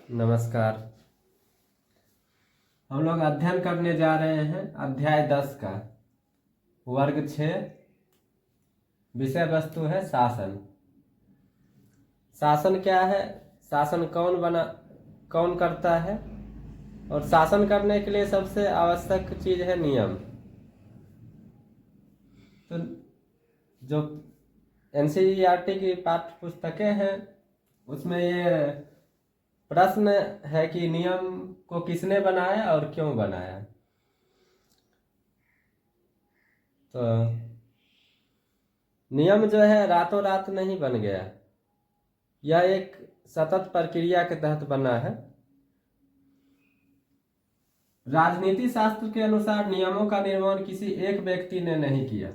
नमस्कार। हम लोग अध्ययन करने जा रहे हैं अध्याय 10 का वर्ग 6। विषय वस्तु है शासन। शासन क्या है, शासन कौन करता है, और शासन करने के लिए सबसे आवश्यक चीज है नियम। तो जो एनसीईआरटी की पाठ्य पुस्तकें हैं उसमें ये प्रश्न है कि नियम को किसने बनाया और क्यों बनाया। तो नियम जो है रातों रात नहीं बन गया, यह एक सतत प्रक्रिया के तहत बना है। राजनीति शास्त्र के अनुसार नियमों का निर्माण किसी एक व्यक्ति ने नहीं किया,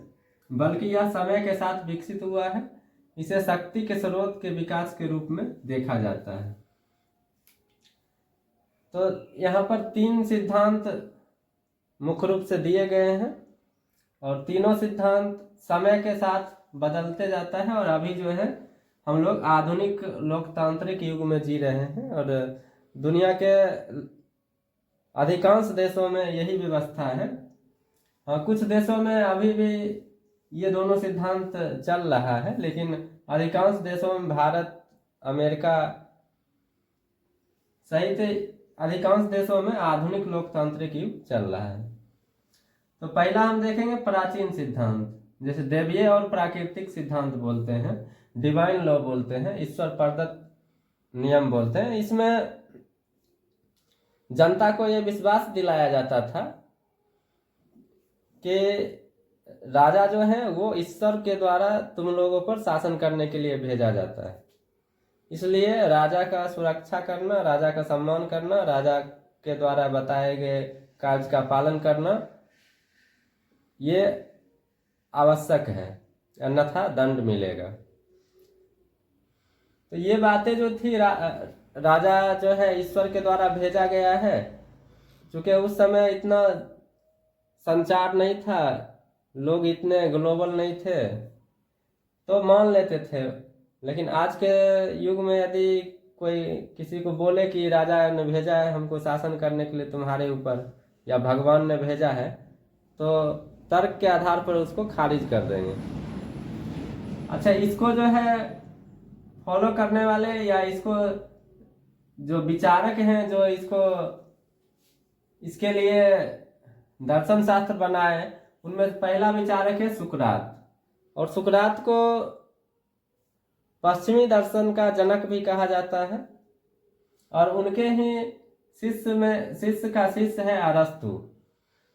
बल्कि यह समय के साथ विकसित हुआ है। इसे शक्ति के स्रोत के विकास के रूप में देखा जाता है। तो यहाँ पर 3 सिद्धांत मुख्य रूप से दिए गए हैं और तीनों सिद्धांत समय के साथ बदलते जाता है। और अभी जो है हम लोग आधुनिक लोकतांत्रिक युग में जी रहे हैं और दुनिया के अधिकांश देशों में यही व्यवस्था है। हाँ, कुछ देशों में अभी भी ये दोनों सिद्धांत चल रहा है, लेकिन अधिकांश देशों में भारत, अमेरिका सहित अधिकांश देशों में आधुनिक लोकतांत्रिक युग चल रहा है। तो पहला हम देखेंगे प्राचीन सिद्धांत, जैसे दैवीय और प्राकृतिक सिद्धांत बोलते हैं, डिवाइन लॉ बोलते हैं, ईश्वर प्रदत्त नियम बोलते हैं। इसमें जनता को यह विश्वास दिलाया जाता था कि राजा जो है वो ईश्वर के द्वारा तुम लोगों पर शासन करने के लिए भेजा जाता है। इसलिए राजा का सुरक्षा करना, राजा का सम्मान करना, राजा के द्वारा बताए गए कार्य का पालन करना ये आवश्यक है, अन्यथा दंड मिलेगा। तो ये बातें जो थी, राजा जो है ईश्वर के द्वारा भेजा गया है। क्योंकि उस समय इतना संचार नहीं था, लोग इतने ग्लोबल नहीं थे, तो मान लेते थे। लेकिन आज के युग में यदि कोई किसी को बोले कि राजा ने भेजा है हमको शासन करने के लिए तुम्हारे ऊपर, या भगवान ने भेजा है, तो तर्क के आधार पर उसको खारिज कर देंगे। अच्छा, इसको जो है फॉलो करने वाले या इसको जो विचारक हैं, जो इसके लिए दर्शन शास्त्र बनाए, उनमें पहला विचारक है सुकरात। और सुकरात को पश्चिमी दर्शन का जनक भी कहा जाता है। और उनके ही शिष्य का शिष्य है अरस्तु।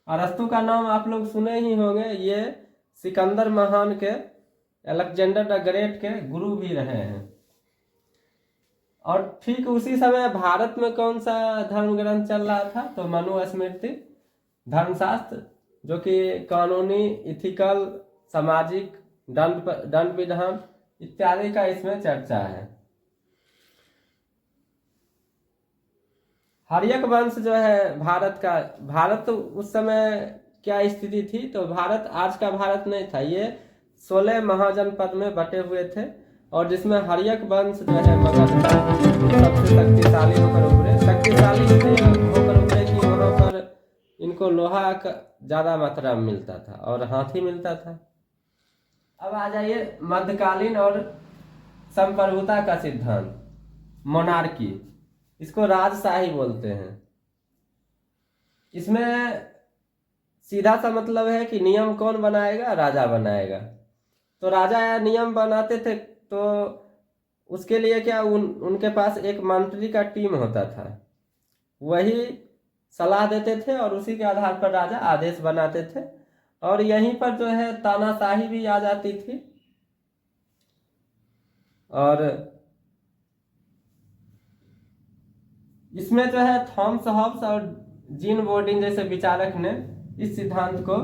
अरस्तु का नाम आप लोग सुने ही होंगे। ये सिकंदर महान के, अलेक्जेंडर द ग्रेट के गुरु भी रहे हैं। और ठीक उसी समय भारत में कौन सा धर्म ग्रंथ चल रहा था, तो मनुस्मृति धर्मशास्त्र, जो कि कानूनी, इथिकल, सामाजिक, दंड विधान इत्यादि का इसमें चर्चा है। हर्यक वंश जो है भारत उस समय क्या स्थिति थी, तो भारत आज का भारत नहीं था। ये 16 महाजनपद में बटे हुए थे, और जिसमें हर्यक वंश जो है मगध सबसे शक्तिशाली होकर उभरे कि वहां पर इनको लोहा का ज्यादा मात्रा में मिलता था और हाथी मिलता था। अब आ जाइए मध्यकालीन और संप्रभुता का सिद्धांत, मोनार्की। इसको राजशाही बोलते हैं। इसमें सीधा सा मतलब है कि नियम कौन बनाएगा, राजा बनाएगा। तो राजा नियम बनाते थे, तो उसके लिए क्या उनके पास एक मंत्री का टीम होता था, वही सलाह देते थे और उसी के आधार पर राजा आदेश बनाते थे। और यहीं पर जो है तानाशाही भी आ जाती थी। और इसमें जो है थॉमस हॉब्स और जीन बोर्डिन जैसे विचारक ने इस सिद्धांत को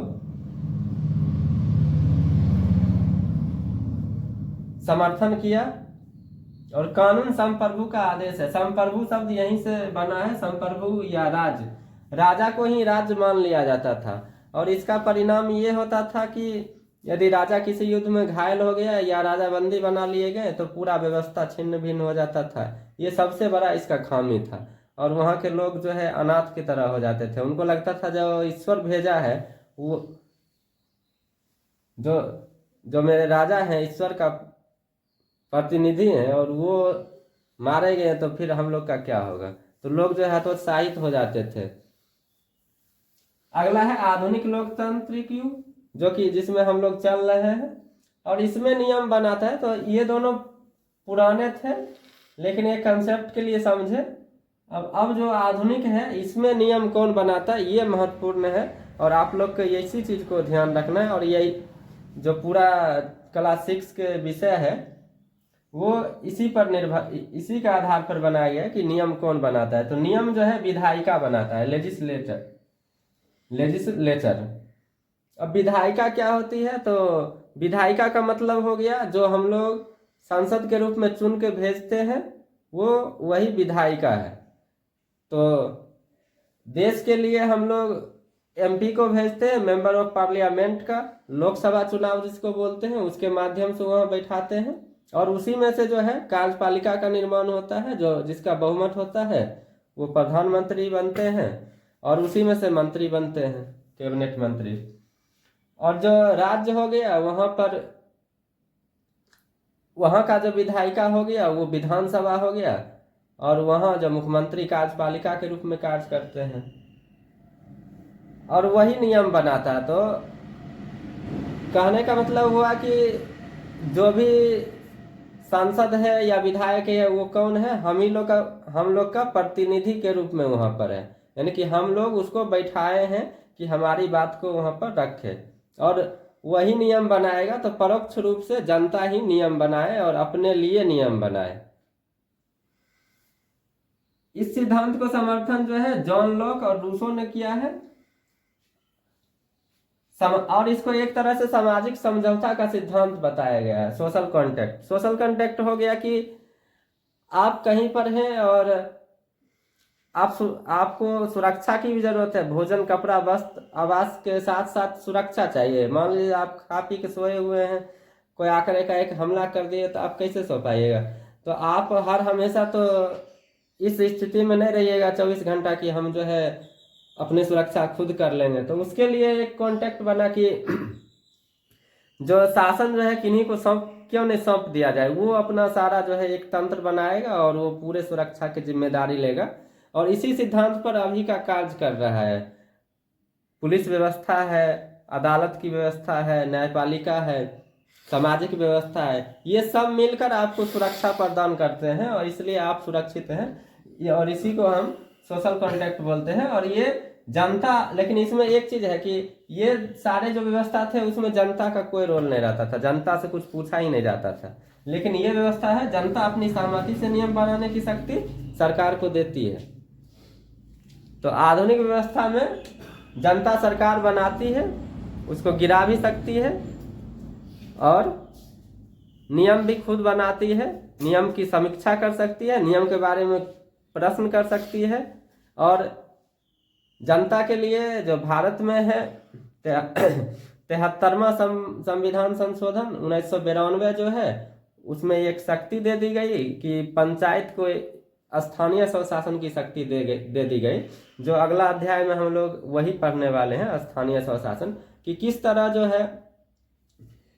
समर्थन किया। और कानून संप्रभु का आदेश है। संप्रभु शब्द यहीं से बना है, संप्रभु या राजा को ही राज्य मान लिया जाता था। और इसका परिणाम ये होता था कि यदि राजा किसी युद्ध में घायल हो गया या राजा बंदी बना लिए गए तो पूरा व्यवस्था छिन्न भिन्न हो जाता था। ये सबसे बड़ा इसका खामी था। और वहाँ के लोग जो है अनाथ की तरह हो जाते थे। उनको लगता था जो ईश्वर भेजा है, वो जो जो मेरे राजा हैं ईश्वर का प्रतिनिधि हैं, और वो मारे गए तो फिर हम लोग का क्या होगा। तो लोग जो है हतोत्साहित हो जाते थे। अगला है आधुनिक लोकतांत्रिक युग, जो कि जिसमें हम लोग चल रहे हैं, और इसमें नियम बनाता है। तो ये दोनों पुराने थे, लेकिन एक कंसेप्ट के लिए समझे। अब जो आधुनिक है इसमें नियम कौन बनाता है, ये महत्वपूर्ण है। और आप लोग को इसी चीज को ध्यान रखना है। और यही जो पूरा क्लास 6 के विषय है वो इसी पर निर्भर, इसी के आधार पर बनाया गया है कि नियम कौन बनाता है। तो नियम जो है विधायिका बनाता है, लेजिस्लेचर। अब विधायिका क्या होती है, तो विधायिका का मतलब हो गया जो हम लोग सांसद के रूप में चुन के भेजते हैं, वो वही विधायिका है। तो देश के लिए हम लोग एमपी को भेजते हैं, मेंबर ऑफ पार्लियामेंट का, लोकसभा चुनाव जिसको बोलते हैं, उसके माध्यम से वहाँ बैठाते हैं। और उसी में से जो है कार्यपालिका का निर्माण होता है, जो जिसका बहुमत होता है वो प्रधानमंत्री बनते हैं, और उसी में से मंत्री बनते हैं, कैबिनेट मंत्री। और जो राज्य हो गया वहाँ का जो विधायिका हो गया वो विधानसभा हो गया, और वहाँ जो मुख्यमंत्री कार्यपालिका के रूप में कार्य करते हैं, और वही नियम बनाता है। तो कहने का मतलब हुआ कि जो भी सांसद है या विधायक है वो कौन है, हम लोग का प्रतिनिधि के रूप में वहाँ पर है। यानी कि हम लोग उसको बैठाए हैं कि हमारी बात को वहाँ पर रखे, और वही नियम बनाएगा। तो परोक्ष रूप से जनता ही नियम बनाए और अपने लिए नियम बनाए। इस सिद्धांत को समर्थन जो है जॉन लॉक और रूसो ने किया है। और इसको एक तरह से सामाजिक समझौता का सिद्धांत बताया गया है, सोशल कॉन्ट्रैक्ट। सोशल कॉन्ट्रैक्ट हो गया कि आप कहीं पर हैं और आपको सुरक्षा की भी जरूरत है। भोजन, कपड़ा, वस्त्र, आवास के साथ साथ सुरक्षा चाहिए। मान लीजिए आप खा पी के सोए हुए हैं, कोई आकर एक हमला कर दिए तो आप कैसे सो पाइएगा। तो आप हर हमेशा तो इस स्थिति में नहीं रहिएगा 24 घंटा कि हम जो है अपनी सुरक्षा खुद कर लेंगे। तो उसके लिए एक कॉन्ट्रैक्ट बना कि जो शासन जो है किन्हीं को क्यों नहीं सौंप दिया जाए, वो अपना सारा जो है एक तंत्र बनाएगा और वो पूरे सुरक्षा की जिम्मेदारी लेगा। और इसी सिद्धांत पर अभी का कार्य कर रहा है। पुलिस व्यवस्था है, अदालत की व्यवस्था है, न्यायपालिका है, सामाजिक व्यवस्था है, ये सब मिलकर आपको सुरक्षा प्रदान करते हैं और इसलिए आप सुरक्षित हैं। और इसी को हम सोशल कॉन्ट्रैक्ट बोलते हैं। और ये जनता, लेकिन इसमें एक चीज है कि ये सारे जो व्यवस्था थे उसमें जनता का कोई रोल नहीं रहता था, जनता से कुछ पूछा ही नहीं जाता था। लेकिन ये व्यवस्था है जनता अपनी सहमति से नियम बनाने की शक्ति सरकार को देती है। तो आधुनिक व्यवस्था में जनता सरकार बनाती है, उसको गिरा भी सकती है और नियम भी खुद बनाती है, नियम की समीक्षा कर सकती है, नियम के बारे में प्रश्न कर सकती है। और जनता के लिए जो भारत में है 73वां संविधान संशोधन 1992 जो है, उसमें एक शक्ति दे दी गई कि पंचायत को स्थानीय स्वशासन की शक्ति दे दी गई। जो अगला अध्याय में हम लोग वही पढ़ने वाले हैं, स्थानीय स्वशासन कि किस तरह जो है।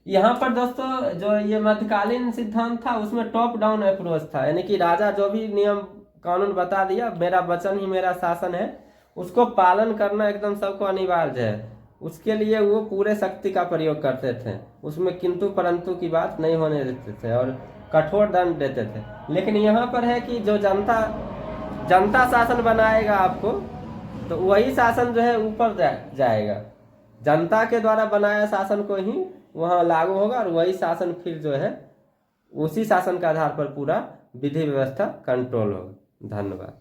यहाँ पर दोस्तों जो ये मध्यकालीन सिद्धांत था उसमें टॉप डाउन अप्रोच था, यानी कि राजा जो भी नियम कानून बता दिया, मेरा वचन ही मेरा शासन है, उसको पालन करना एकदम सबको अनिवार्य है। उसके लिए वो पूरे शक्ति का प्रयोग करते थे, उसमें किंतु परंतु की बात नहीं होने देते थे और कठोर दंड देते थे। लेकिन यहाँ पर है कि जो जनता शासन बनाएगा आपको, तो वही शासन जो है ऊपर जाएगा, जनता के द्वारा बनाया शासन को ही वहाँ लागू होगा और वही शासन फिर जो है उसी शासन के आधार पर पूरा विधि व्यवस्था कंट्रोल होगा। धन्यवाद।